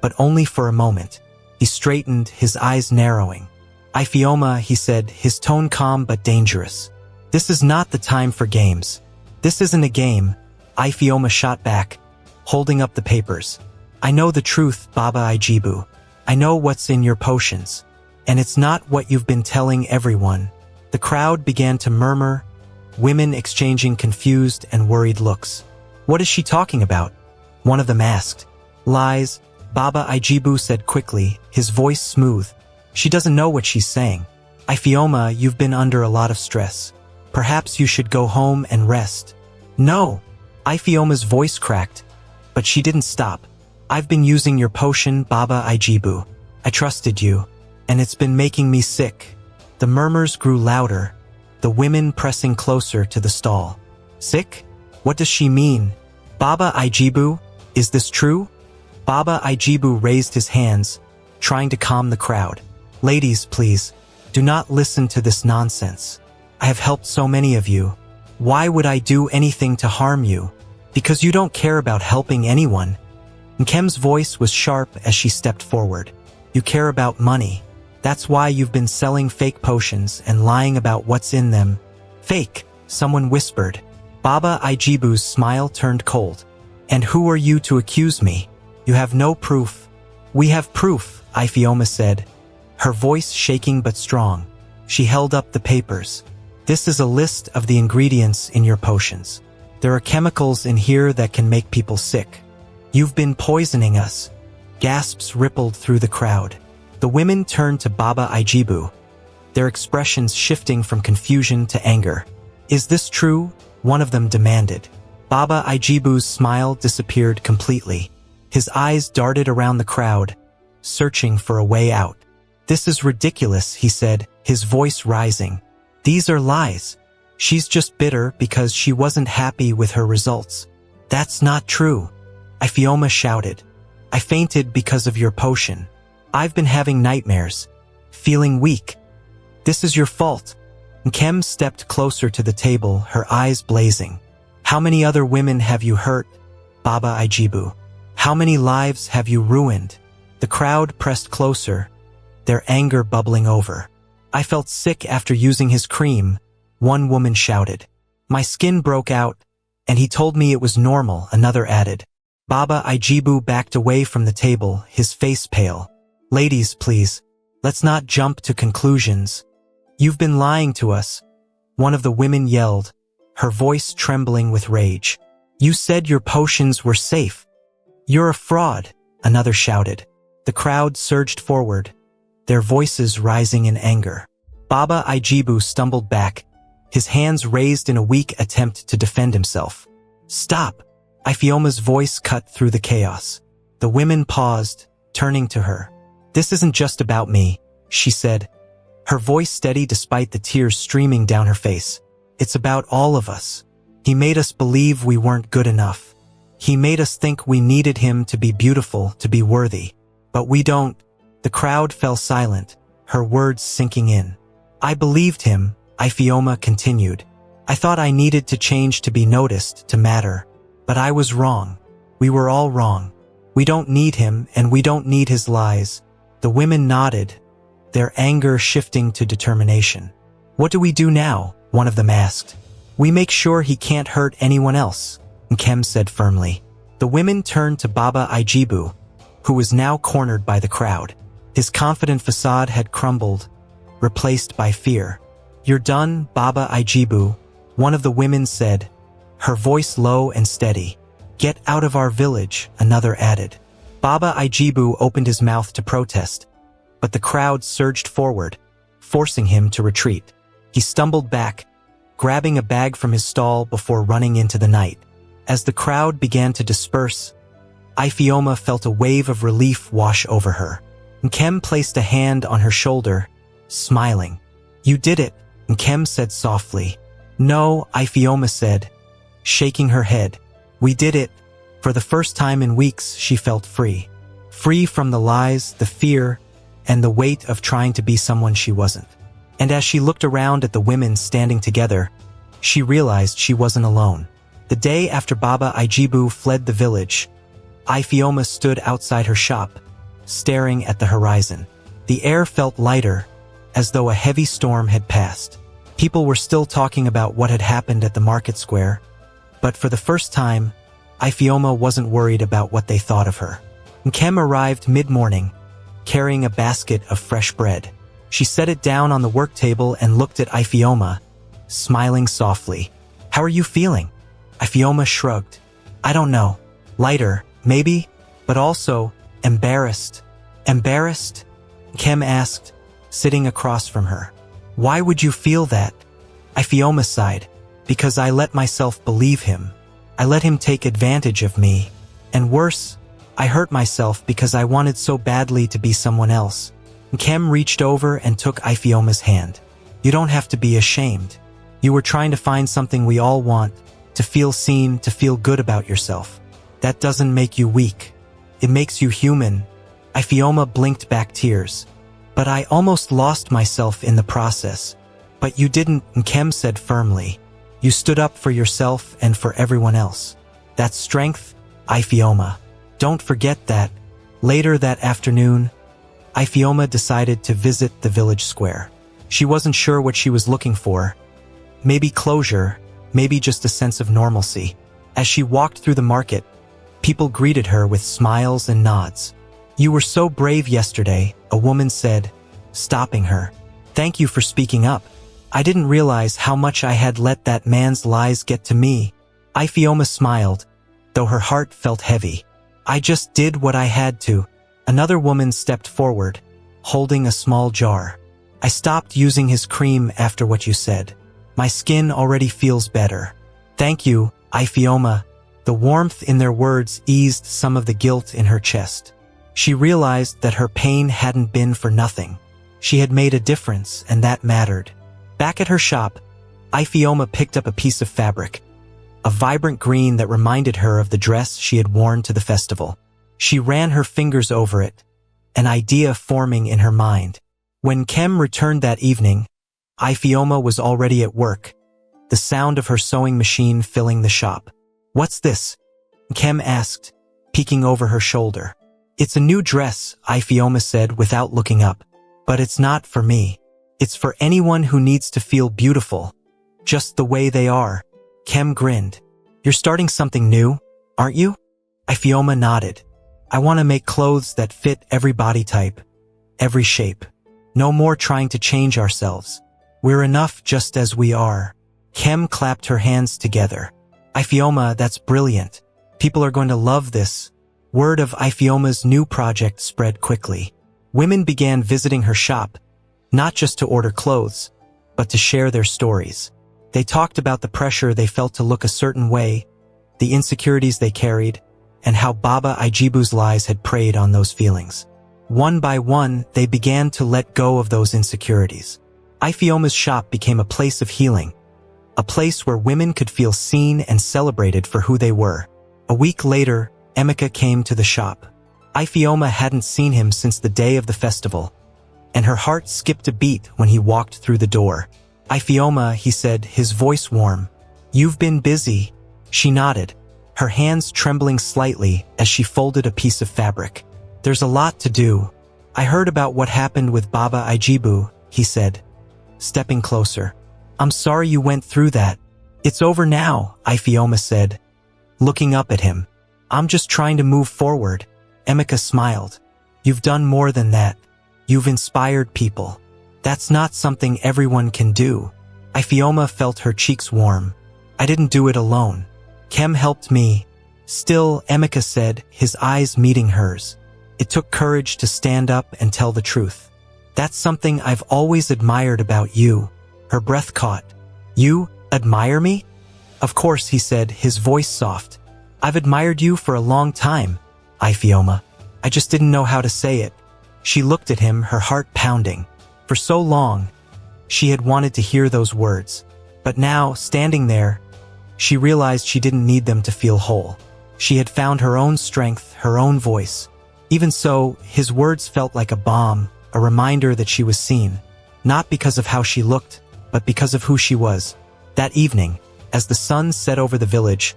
but only for a moment. He straightened, his eyes narrowing. "Iphioma," he said, his tone calm but dangerous. "This is not the time for games." "This isn't a game," Iphioma shot back, holding up the papers. "I know the truth, Baba Ijibu. I know what's in your potions. And it's not what you've been telling everyone." The crowd began to murmur, women exchanging confused and worried looks. "What is she talking about?" one of them asked. "Lies," Baba Ijibu said quickly, his voice smooth. "She doesn't know what she's saying. Iphioma, you've been under a lot of stress. Perhaps you should go home and rest." "No!" Iphioma's voice cracked, but she didn't stop. "I've been using your potion, Baba Ijibu. I trusted you, and it's been making me sick." The murmurs grew louder, the women pressing closer to the stall. "Sick? What does she mean?" "Baba Ijibu, is this true?" Baba Ijibu raised his hands, trying to calm the crowd. "Ladies, please, do not listen to this nonsense. I have helped so many of you. Why would I do anything to harm you? Because you don't care about helping anyone." Nkem's voice was sharp as she stepped forward. You care about money. That's why you've been selling fake potions and lying about what's in them. Fake, someone whispered. Baba Ijibu's smile turned cold. And who are you to accuse me? You have no proof. We have proof, Ifeoma said, her voice shaking but strong. She held up the papers. This is a list of the ingredients in your potions. There are chemicals in here that can make people sick. You've been poisoning us. Gasps rippled through the crowd. The women turned to Baba Ijibu, their expressions shifting from confusion to anger. Is this true? One of them demanded. Baba Ijibu's smile disappeared completely. His eyes darted around the crowd, searching for a way out. This is ridiculous, he said, his voice rising. These are lies. She's just bitter because she wasn't happy with her results. That's not true. Ifeoma shouted. I fainted because of your potion. I've been having nightmares, feeling weak. This is your fault. Nkem stepped closer to the table, her eyes blazing. How many other women have you hurt, Baba Ijibu? How many lives have you ruined? The crowd pressed closer, their anger bubbling over. I felt sick after using his cream, one woman shouted. My skin broke out, and he told me it was normal, another added. Baba Ijibu backed away from the table, his face pale. Ladies, please, let's not jump to conclusions. You've been lying to us, one of the women yelled, her voice trembling with rage. You said your potions were safe. You're a fraud, another shouted. The crowd surged forward, their voices rising in anger. Baba Ijibu stumbled back, his hands raised in a weak attempt to defend himself. Stop! Ifeoma's voice cut through the chaos. The women paused, turning to her. This isn't just about me, she said, her voice steady despite the tears streaming down her face. It's about all of us. He made us believe we weren't good enough. He made us think we needed him to be beautiful, to be worthy. But we don't. The crowd fell silent, her words sinking in. I believed him, Ifeoma continued. I thought I needed to change to be noticed, to matter. But I was wrong. We were all wrong. We don't need him, and we don't need his lies. The women nodded, their anger shifting to determination. What do we do now? One of them asked. We make sure he can't hurt anyone else, Nkem said firmly. The women turned to Baba Ijibu, who was now cornered by the crowd. His confident facade had crumbled, replaced by fear. You're done, Baba Ijibu, one of the women said, her voice low and steady. Get out of our village, another added. Baba Ijibu opened his mouth to protest, but the crowd surged forward, forcing him to retreat. He stumbled back, grabbing a bag from his stall before running into the night. As the crowd began to disperse, Ifeoma felt a wave of relief wash over her. Nkem placed a hand on her shoulder, smiling. You did it, Nkem said softly. No, Ifeoma said, shaking her head. We did it. For the first time in weeks, she felt free. Free from the lies, the fear, and the weight of trying to be someone she wasn't. And as she looked around at the women standing together, she realized she wasn't alone. The day after Baba Ijibu fled the village, Ifeoma stood outside her shop, staring at the horizon. The air felt lighter, as though a heavy storm had passed. People were still talking about what had happened at the market square, but for the first time, Ifeoma wasn't worried about what they thought of her. Nkem arrived mid-morning, carrying a basket of fresh bread. She set it down on the work table and looked at Ifeoma, smiling softly. How are you feeling? Ifeoma shrugged. I don't know. Lighter, maybe, but also embarrassed. Embarrassed? Nkem asked, sitting across from her. Why would you feel that? Ifeoma sighed. Because I let myself believe him. I let him take advantage of me. And worse, I hurt myself because I wanted so badly to be someone else. Nkem reached over and took Ifeoma's hand. You don't have to be ashamed. You were trying to find something we all want, to feel seen, to feel good about yourself. That doesn't make you weak. It makes you human. Ifeoma blinked back tears. But I almost lost myself in the process. But you didn't, Nkem said firmly. You stood up for yourself and for everyone else. That's strength, Ifeoma. Don't forget that. Later that afternoon, Ifeoma decided to visit the village square. She wasn't sure what she was looking for. Maybe closure, maybe just a sense of normalcy. As she walked through the market, people greeted her with smiles and nods. "You were so brave yesterday," a woman said, stopping her. "Thank you for speaking up. I didn't realize how much I had let that man's lies get to me." Ifeoma smiled, though her heart felt heavy. "I just did what I had to." Another woman stepped forward, holding a small jar. "I stopped using his cream after what you said. My skin already feels better." "Thank you, Ifeoma." The warmth in their words eased some of the guilt in her chest. She realized that her pain hadn't been for nothing. She had made a difference, and that mattered. Back at her shop, Ifeoma picked up a piece of fabric, a vibrant green that reminded her of the dress she had worn to the festival. She ran her fingers over it, an idea forming in her mind. When Kem returned that evening, Ifeoma was already at work, the sound of her sewing machine filling the shop. "What's this?" Kem asked, peeking over her shoulder. "It's a new dress," Ifeoma said without looking up. "But it's not for me. It's for anyone who needs to feel beautiful, just the way they are." Kem grinned. "You're starting something new, aren't you?" Ifeoma nodded. "I want to make clothes that fit every body type, every shape. No more trying to change ourselves. We're enough just as we are." Kem clapped her hands together. "Ifeoma, that's brilliant. People are going to love this." Word of Ifeoma's new project spread quickly. Women began visiting her shop, not just to order clothes, but to share their stories. They talked about the pressure they felt to look a certain way, the insecurities they carried, and how Baba Ijibu's lies had preyed on those feelings. One by one, they began to let go of those insecurities. Ifeoma's shop became a place of healing, a place where women could feel seen and celebrated for who they were. A week later, Emeka came to the shop. Ifeoma hadn't seen him since the day of the festival, and her heart skipped a beat when he walked through the door. "Ifeoma," he said, his voice warm. "You've been busy." She nodded, her hands trembling slightly as she folded a piece of fabric. "There's a lot to do." "I heard about what happened with Baba Ijibu," he said, stepping closer. "I'm sorry you went through that." "It's over now," Ifeoma said, looking up at him. "I'm just trying to move forward." Emeka smiled. "You've done more than that. You've inspired people. That's not something everyone can do." Ifeoma felt her cheeks warm. "I didn't do it alone. Kem helped me." "Still," Emeka said, his eyes meeting hers. "It took courage to stand up and tell the truth. That's something I've always admired about you." Her breath caught. "You admire me?" "Of course," he said, his voice soft. "I've admired you for a long time, Ifeoma. I just didn't know how to say it." She looked at him, her heart pounding. For so long, she had wanted to hear those words. But now, standing there, she realized she didn't need them to feel whole. She had found her own strength, her own voice. Even so, his words felt like a balm, a reminder that she was seen, not because of how she looked, but because of who she was. That evening, as the sun set over the village,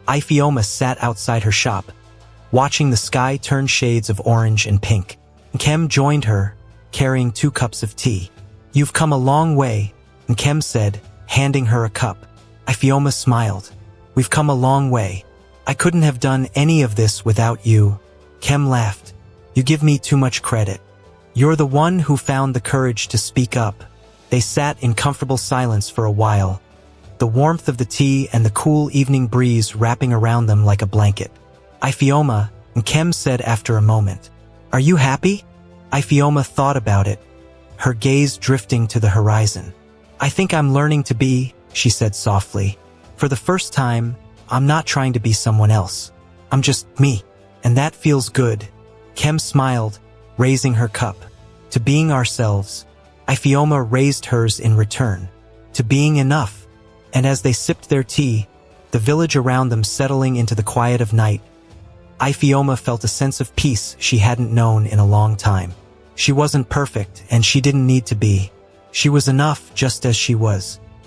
Ifeoma sat outside her shop, watching the sky turn shades of orange and pink. Kem joined her, carrying 2 cups of tea. "You've come a long way," Kem said, handing her a cup. Ifeoma smiled. "We've come a long way. I couldn't have done any of this without you." Kem laughed. "You give me too much credit. You're the one who found the courage to speak up." They sat in comfortable silence for a while, the warmth of the tea and the cool evening breeze wrapping around them like a blanket. "Ifeoma," Kem said after a moment, "are you happy?" Ifeoma thought about it, her gaze drifting to the horizon. "I think I'm learning to be," she said softly. "For the first time, I'm not trying to be someone else. I'm just me, and that feels good." Kem smiled, raising her cup. "To being ourselves." Ifeoma raised hers in return. "To being enough." And as they sipped their tea, the village around them settling into the quiet of night, Ifeoma felt a sense of peace she hadn't known in a long time. She wasn't perfect, and she didn't need to be. She was enough just as she was.